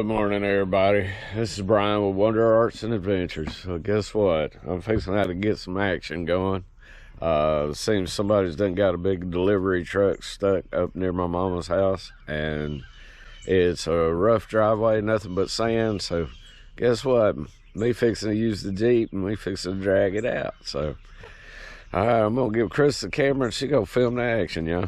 Good morning, everybody. This is Brian with Wonder Arts and Adventures. So guess what? I'm fixing to get some action going. Seems somebody's done got a big delivery truck stuck up near my mama's house, and it's a rough driveway, nothing but sand. So guess what? Me fixing to use the Jeep and me fixing to drag it out. So I'm gonna give Chris the camera and she gonna film the action, y'all.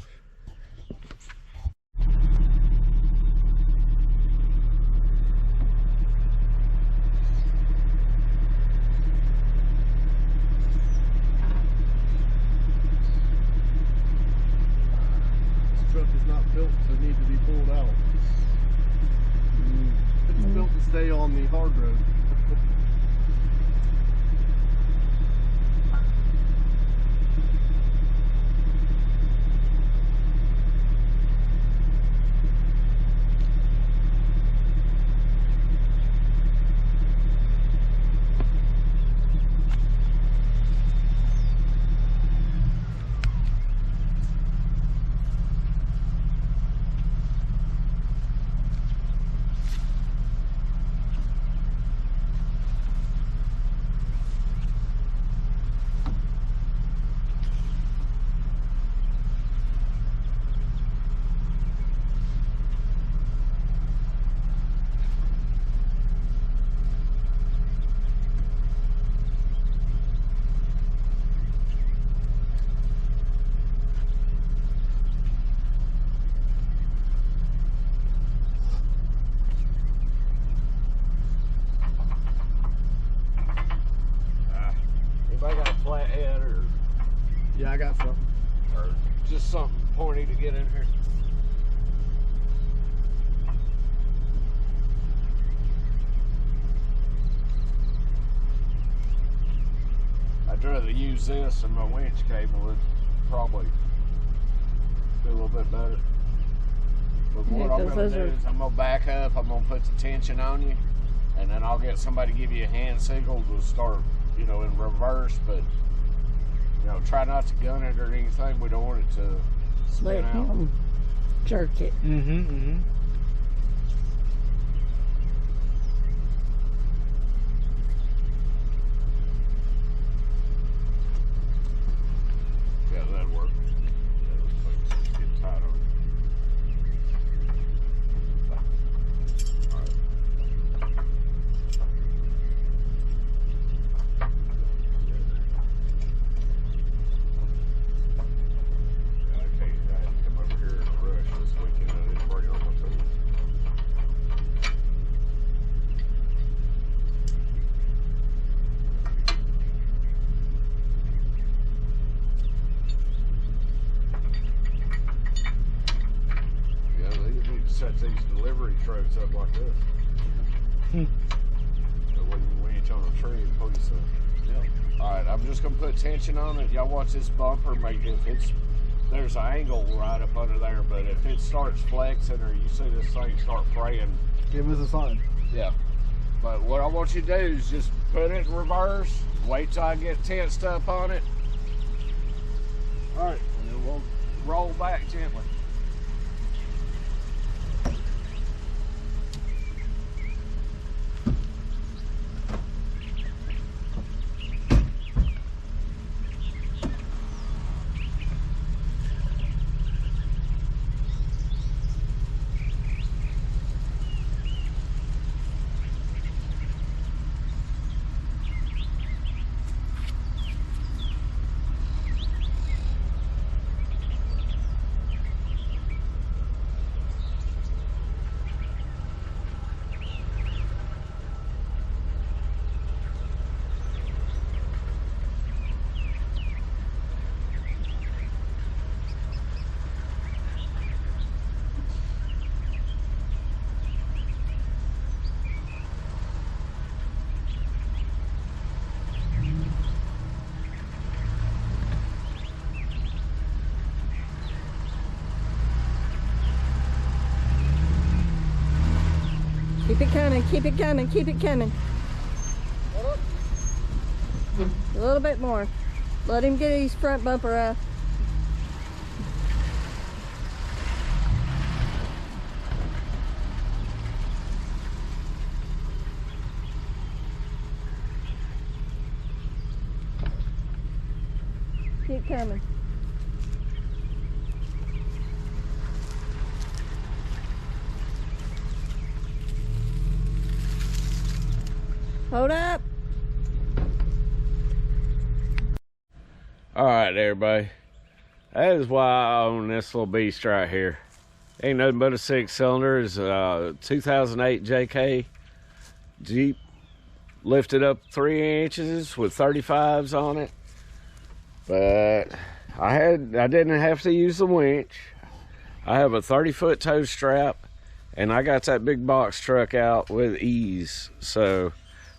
Truck is not built to need to be pulled out. It's built to stay on the hard road. Anybody got a flathead or Yeah, I got something. just something pointy to get in here? I'd rather use this than my winch cable. Would probably be a little bit better. But what I'm going to do is I'm going to back up, I'm going to put the tension on you, and then I'll get somebody to give you a hand signal to start, you know, in reverse, but, you know, try not to gun it or anything. We don't want it to spin Let out. him jerk it. Yeah, that'd work. Yeah, those things get tight on. Set these delivery trucks up like this. So when you winch on a tree and pull yourself. Yep. Alright, I'm just gonna put tension on it. Y'all watch this bumper. If it's there's an angle right up under there, but if it starts flexing or you see this thing start fraying, Give us a sign. yeah. But what I want you to do is just put it in reverse, wait till I get tensed up on it. Alright, and then we'll roll back gently. Keep it coming, keep it coming, keep it coming. A little bit more. Let him get his front bumper up. Keep coming. Hold up. All right, everybody. That is why I own this little beast right here. Ain't nothing but a 6-cylinder. It's a 2008 JK Jeep, lifted up 3 inches with 35s on it. But I didn't have to use the winch. I have a 30-foot tow strap, and I got that big box truck out with ease. So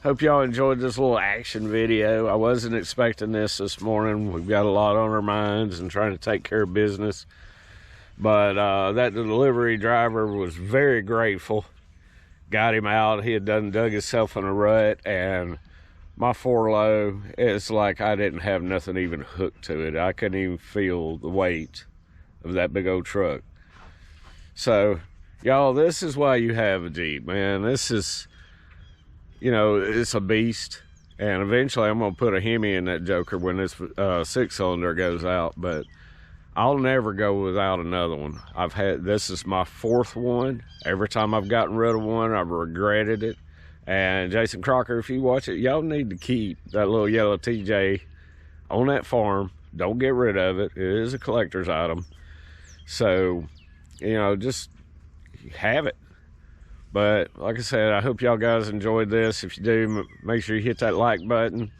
hope y'all enjoyed this little action video. I wasn't expecting this morning. We've got a lot on our minds and trying to take care of business. But that delivery driver was very grateful. Got him out. He had dug himself in a rut, and my 4Low, it's like I didn't have nothing even hooked to it. I couldn't even feel the weight of that big old truck. So, y'all, this is why you have a Jeep, man. This is, you know, it's a beast. And eventually I'm going to put a Hemi in that joker when this 6-cylinder goes out. But I'll never go without another one. This is my 4th one. Every time I've gotten rid of one, I've regretted it. And Jason Crocker, if you watch it, y'all need to keep that little yellow TJ on that farm. Don't get rid of it. It is a collector's item. So, you know, just have it. But like I said, I hope y'all guys enjoyed this. If you do, make sure you hit that like button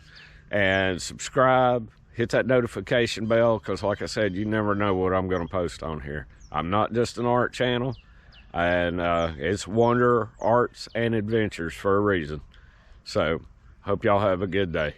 and subscribe. Hit that notification bell, because like I said, you never know what I'm going to post on here. I'm not just an art channel, and it's Wanderer Arts and Adventures for a reason. So, hope y'all have a good day.